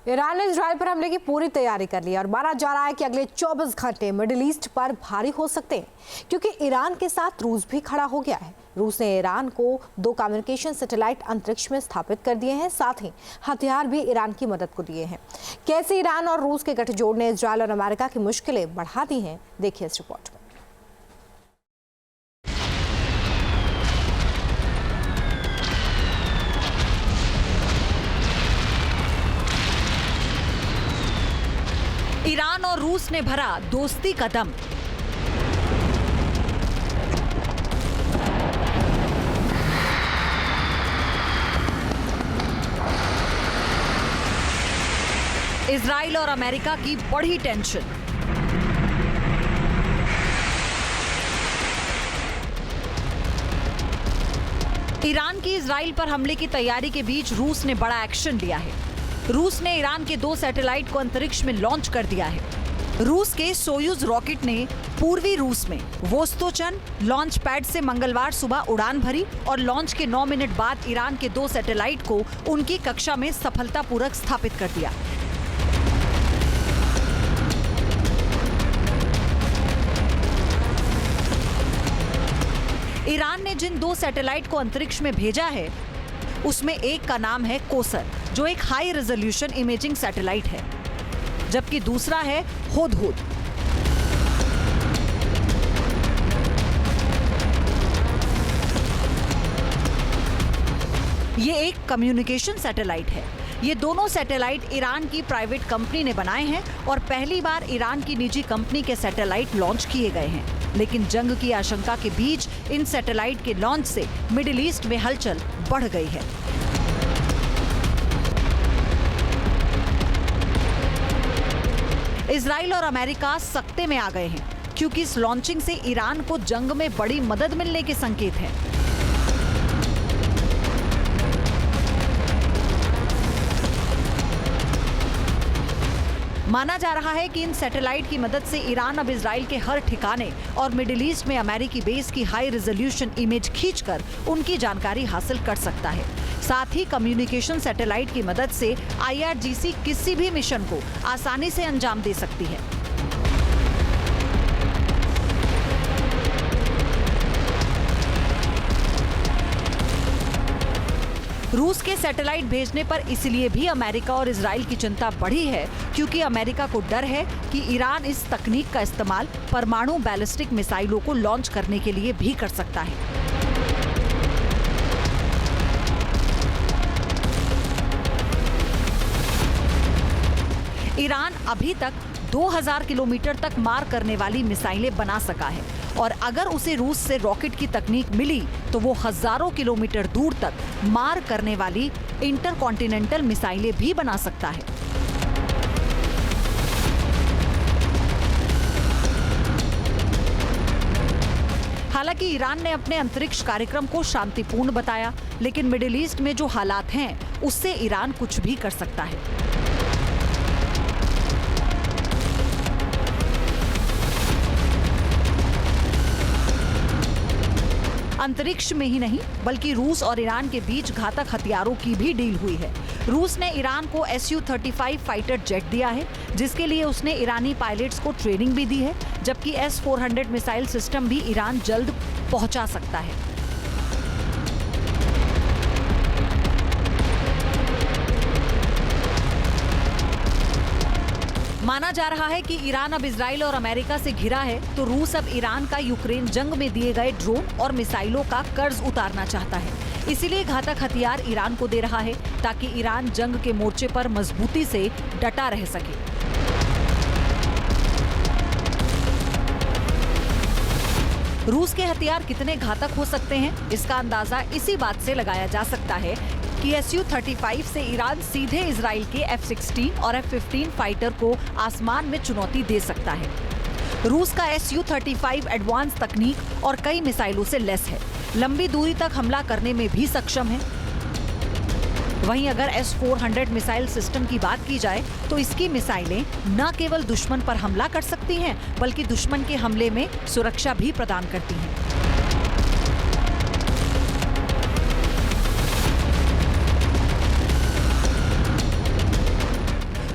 Iran ने Israel पर हमले की पूरी तैयारी कर ली और माना जा रहा है कि अगले 24 घंटे मिडिल ईस्ट पर भारी हो सकते हैं, क्योंकि ईरान के साथ रूस भी खड़ा हो गया है। रूस ने ईरान को 2 कम्युनिकेशन सैटेलाइट अंतरिक्ष में स्थापित कर दिए हैं, साथ ही हथियार भी ईरान की मदद को दिए हैं। कैसे ईरान और रूस के गठजोड़ ने इजराइल और अमेरिका की मुश्किलें बढ़ा दी हैं, देखिए इस रिपोर्ट में। ईरान और रूस ने भरा दोस्ती का दम। इजराइल और अमेरिका की बढ़ी टेंशन। ईरान की इजराइल पर हमले की तैयारी के बीच रूस ने बड़ा एक्शन लिया है। रूस ने ईरान के 2 सैटेलाइट को अंतरिक्ष में लॉन्च कर दिया है। रूस के सोयूज रॉकेट ने पूर्वी रूस में वोस्तोचन लॉन्च पैड से मंगलवार सुबह उड़ान भरी और लॉन्च के 9 मिनट बाद ईरान के 2 सैटेलाइट को उनकी कक्षा में सफलतापूर्वक स्थापित कर दिया। ईरान ने जिन 2 सैटेलाइट को अंतरिक्ष में भेजा है उसमें एक का नाम है कोसर, जो एक हाई रेजोल्यूशन इमेजिंग सैटेलाइट है, जबकि दूसरा है हुदहुद। ये एक कम्युनिकेशन सैटेलाइट है। ये दोनों सैटेलाइट ईरान की प्राइवेट कंपनी ने बनाए हैं और पहली बार ईरान की निजी कंपनी के सैटेलाइट लॉन्च किए गए हैं। लेकिन जंग की आशंका के बीच इन सैटेलाइट के लॉन्च से मिडिल ईस्ट में हलचल बढ़ गई है। इजराइल और अमेरिका सख्ते में आ गए हैं, क्योंकि इस लॉन्चिंग से ईरान को जंग में बड़ी मदद मिलने के संकेत हैं। माना जा रहा है कि इन सैटेलाइट की मदद से ईरान अब इजराइल के हर ठिकाने और मिडिल ईस्ट में अमेरिकी बेस की हाई रेजोल्यूशन इमेज खींचकर उनकी जानकारी हासिल कर सकता है। साथ ही कम्युनिकेशन सैटेलाइट की मदद से IRGC किसी भी मिशन को आसानी से अंजाम दे सकती है। रूस के सैटेलाइट भेजने पर इसलिए भी अमेरिका और इजराइल की चिंता बढ़ी है, क्योंकि अमेरिका को डर है कि ईरान इस तकनीक का इस्तेमाल परमाणु बैलिस्टिक मिसाइलों को लॉन्च करने के लिए भी कर सकता है। ईरान अभी तक 2000 किलोमीटर तक मार करने वाली मिसाइलें बना सका है और अगर उसे रूस से रॉकेट की तकनीक मिली तो वो हजारों किलोमीटर दूर तक मार करने वाली इंटरकॉन्टिनेंटल मिसाइलें भी बना सकता है। हालांकि ईरान ने अपने अंतरिक्ष कार्यक्रम को शांतिपूर्ण बताया, लेकिन मिडिल ईस्ट में जो हालात हैं उससे ईरान कुछ भी कर सकता है। अंतरिक्ष में ही नहीं बल्कि रूस और ईरान के बीच घातक हथियारों की भी डील हुई है। रूस ने ईरान को Su-35 फाइटर जेट दिया है, जिसके लिए उसने ईरानी पायलट्स को ट्रेनिंग भी दी है, जबकि S-400 मिसाइल सिस्टम भी ईरान जल्द पहुंचा सकता है। माना जा रहा है कि ईरान अब इजराइल और अमेरिका से घिरा है, तो रूस अब ईरान का यूक्रेन जंग में दिए गए ड्रोन और मिसाइलों का कर्ज उतारना चाहता है। इसीलिए घातक हथियार ईरान को दे रहा है, ताकि ईरान जंग के मोर्चे पर मजबूती से डटा रह सके। रूस के हथियार कितने घातक हो सकते हैं, इसका अंदाजा इसी बात से लगाया जा सकता है कि Su-35 से ईरान सीधे इजराइल के F-16 और F-15 फाइटर को आसमान में चुनौती दे सकता है। रूस का Su-35 एडवांस तकनीक और कई मिसाइलों से लैस है, लंबी दूरी तक हमला करने में भी सक्षम है। वहीं अगर S-400 मिसाइल सिस्टम की बात की जाए तो इसकी मिसाइलें न केवल दुश्मन पर हमला कर सकती हैं, बल्कि दुश्मन के हमले में सुरक्षा भी प्रदान करती हैं।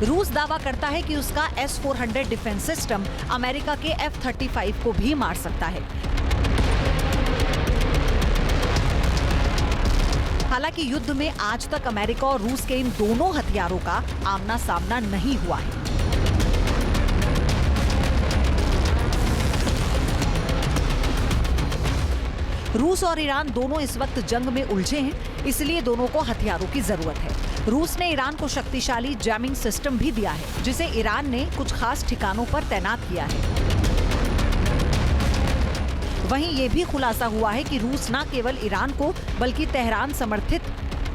रूस दावा करता है कि उसका S-400 डिफेंस सिस्टम अमेरिका के F-35 को भी मार सकता है। हालांकि युद्ध में आज तक अमेरिका और रूस के इन दोनों हथियारों का आमना सामना नहीं हुआ है। रूस और ईरान दोनों इस वक्त जंग में उलझे हैं, इसलिए दोनों को हथियारों की जरूरत है। रूस ने ईरान को शक्तिशाली जैमिंग सिस्टम भी दिया है, जिसे ईरान ने कुछ खास ठिकानों पर तैनात किया है। वहीं ये भी खुलासा हुआ है कि रूस न केवल ईरान को बल्कि तेहरान समर्थित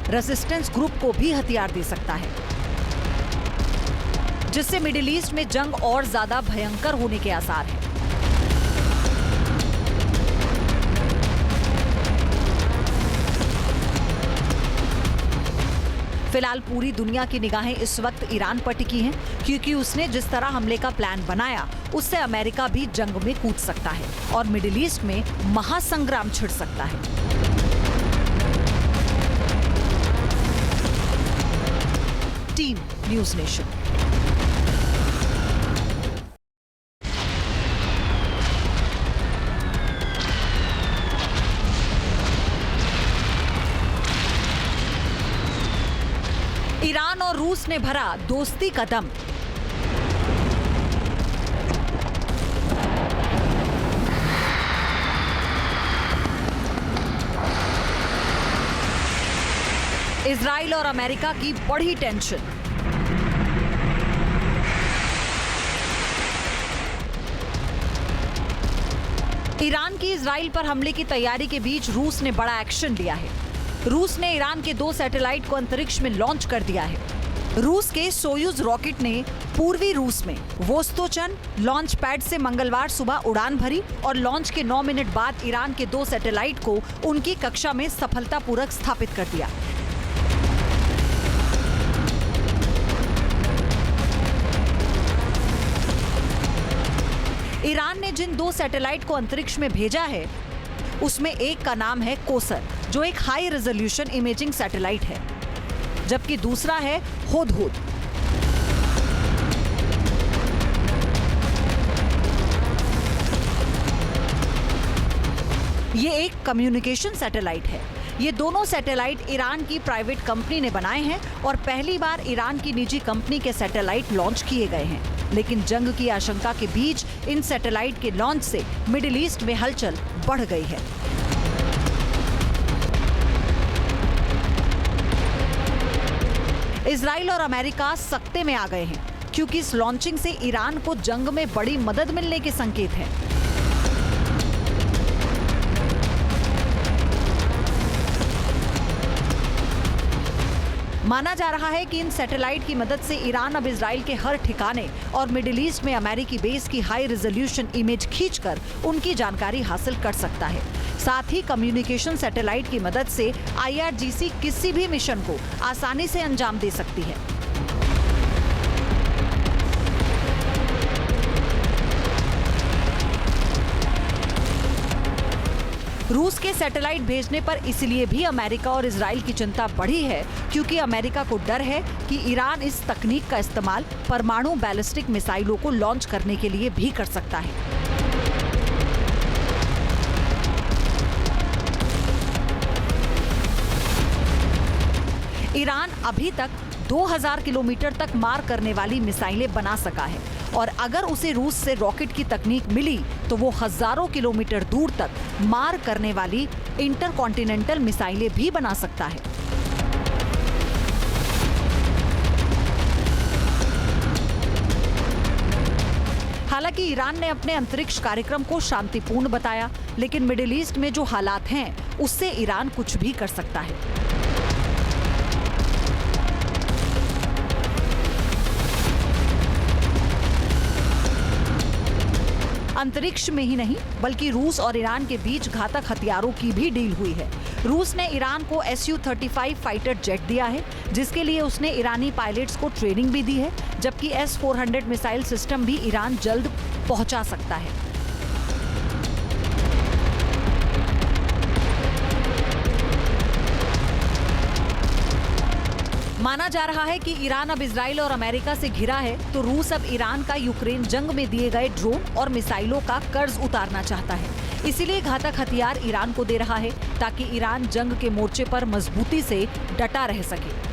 रेजिस्टेंस ग्रुप को भी हथियार दे सकता है, जिससे मिडिल ईस्ट में जंग और ज्यादा भयंकर होने के आसार हैं। फिलहाल पूरी दुनिया की निगाहें इस वक्त ईरान पर टिकी हैं, क्योंकि उसने जिस तरह हमले का प्लान बनाया उससे अमेरिका भी जंग में कूद सकता है और मिडिल ईस्ट में महासंग्राम छिड़ सकता है। Team news nation. ईरान और रूस ने भरा दोस्ती का दम। इजराइल और अमेरिका की बढ़ी टेंशन। ईरान की इजराइल पर हमले की तैयारी के बीच रूस ने बड़ा एक्शन लिया है। रूस ने ईरान के 2 सैटेलाइट को अंतरिक्ष में लॉन्च कर दिया है। रूस के सोयूज रॉकेट ने पूर्वी रूस में वोस्तोचन लॉन्च पैड से मंगलवार सुबह उड़ान भरी और लॉन्च के 9 मिनट बाद ईरान के 2 सैटेलाइट को उनकी कक्षा में सफलतापूर्वक स्थापित कर दिया। ईरान ने जिन 2 सैटेलाइट को अंतरिक्ष में भेजा है उसमें एक का नाम है कोसर, जो एक हाई रेजोल्यूशन इमेजिंग सैटेलाइट है, जबकि दूसरा है हुदहुद। ये एक कम्युनिकेशन सैटेलाइट है। ये दोनों सैटेलाइट ईरान की प्राइवेट कंपनी ने बनाए हैं और पहली बार ईरान की निजी कंपनी के सैटेलाइट लॉन्च किए गए हैं। लेकिन जंग की आशंका के बीच इन सैटेलाइट के लॉन्च से मिडिल ईस्ट में हलचल बढ़ गई है। इजराइल और अमेरिका सख्ते में आ गए हैं, क्योंकि इस लॉन्चिंग से ईरान को जंग में बड़ी मदद मिलने के संकेत हैं। माना जा रहा है कि इन सैटेलाइट की मदद से ईरान अब इजराइल के हर ठिकाने और मिडिल ईस्ट में अमेरिकी बेस की हाई रेजोल्यूशन इमेज खींचकर उनकी जानकारी हासिल कर सकता है। साथ ही कम्युनिकेशन सैटेलाइट की मदद से IRGC किसी भी मिशन को आसानी से अंजाम दे सकती है। रूस के सैटेलाइट भेजने पर इसलिए भी अमेरिका और इजराइल की चिंता बढ़ी है, क्योंकि अमेरिका को डर है कि ईरान इस तकनीक का इस्तेमाल परमाणु बैलिस्टिक मिसाइलों को लॉन्च करने के लिए भी कर सकता है। ईरान अभी तक 2000 किलोमीटर तक मार करने वाली मिसाइलें बना सका है और अगर उसे रूस से रॉकेट की तकनीक मिली तो वो हजारों किलोमीटर दूर तक मार करने वाली इंटरकॉन्टिनेंटल मिसाइलें भी बना सकता है। हालांकि ईरान ने अपने अंतरिक्ष कार्यक्रम को शांतिपूर्ण बताया, लेकिन मिडिल ईस्ट में जो हालात हैं उससे ईरान कुछ भी कर सकता है। अंतरिक्ष में ही नहीं बल्कि रूस और ईरान के बीच घातक हथियारों की भी डील हुई है। रूस ने ईरान को Su-35 फाइटर जेट दिया है, जिसके लिए उसने ईरानी पायलट्स को ट्रेनिंग भी दी है, जबकि S-400 मिसाइल सिस्टम भी ईरान जल्द पहुंचा सकता है। माना जा रहा है कि ईरान अब इजराइल और अमेरिका से घिरा है, तो रूस अब ईरान का यूक्रेन जंग में दिए गए ड्रोन और मिसाइलों का कर्ज उतारना चाहता है। इसीलिए घातक हथियार ईरान को दे रहा है, ताकि ईरान जंग के मोर्चे पर मजबूती से डटा रह सके।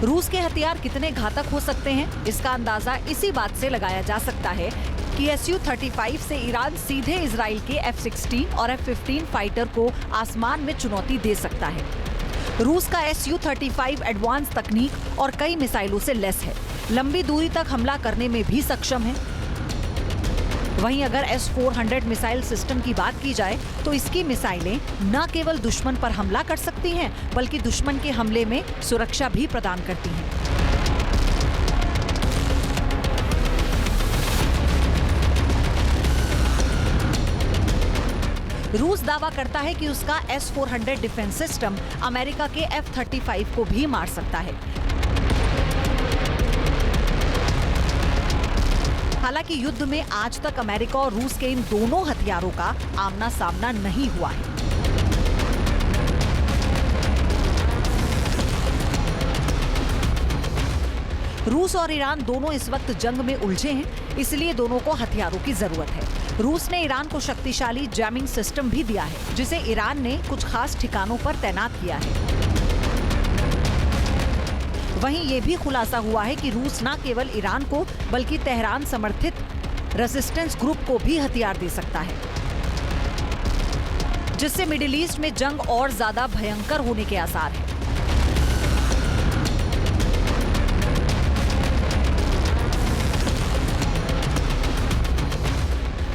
रूस के हथियार कितने घातक हो सकते हैं, इसका अंदाजा इसी बात से लगाया जा सकता है कि Su-35 से ईरान सीधे इजराइल के F-16 और F-15 फाइटर को आसमान में चुनौती दे सकता है। रूस का Su-35 एडवांस तकनीक और कई मिसाइलों से लैस है, लंबी दूरी तक हमला करने में भी सक्षम है। वहीं अगर S-400 मिसाइल सिस्टम की बात की जाए तो इसकी मिसाइलें न केवल दुश्मन पर हमला कर सकती हैं, बल्कि दुश्मन के हमले में सुरक्षा भी प्रदान करती हैं। रूस दावा करता है कि उसका S-400 डिफेंस सिस्टम अमेरिका के F-35 को भी मार सकता है। हालांकि युद्ध में आज तक अमेरिका और रूस के इन दोनों हथियारों का आमना सामना नहीं हुआ है। रूस और ईरान दोनों इस वक्त जंग में उलझे हैं, इसलिए दोनों को हथियारों की जरूरत है। रूस ने ईरान को शक्तिशाली जैमिंग सिस्टम भी दिया है, जिसे ईरान ने कुछ खास ठिकानों पर तैनात किया है। वहीं ये भी खुलासा हुआ है कि रूस न केवल ईरान को बल्कि तेहरान समर्थित रेजिस्टेंस ग्रुप को भी हथियार दे सकता है, जिससे मिडिल ईस्ट में जंग और ज्यादा भयंकर होने के आसार हैं।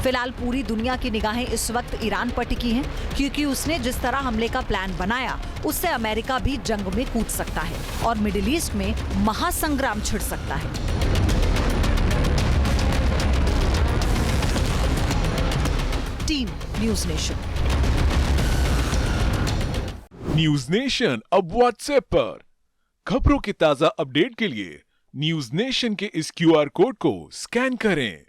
फिलहाल पूरी दुनिया की निगाहें इस वक्त ईरान पर टिकी हैं, क्योंकि उसने जिस तरह हमले का प्लान बनाया उससे अमेरिका भी जंग में कूद सकता है और मिडिल ईस्ट में महासंग्राम छिड़ सकता है। Team news nation. News nation अब व्हाट्सएप पर खबरों की ताजा अपडेट के लिए न्यूज़ नेशन के इस QR कोड को स्कैन करें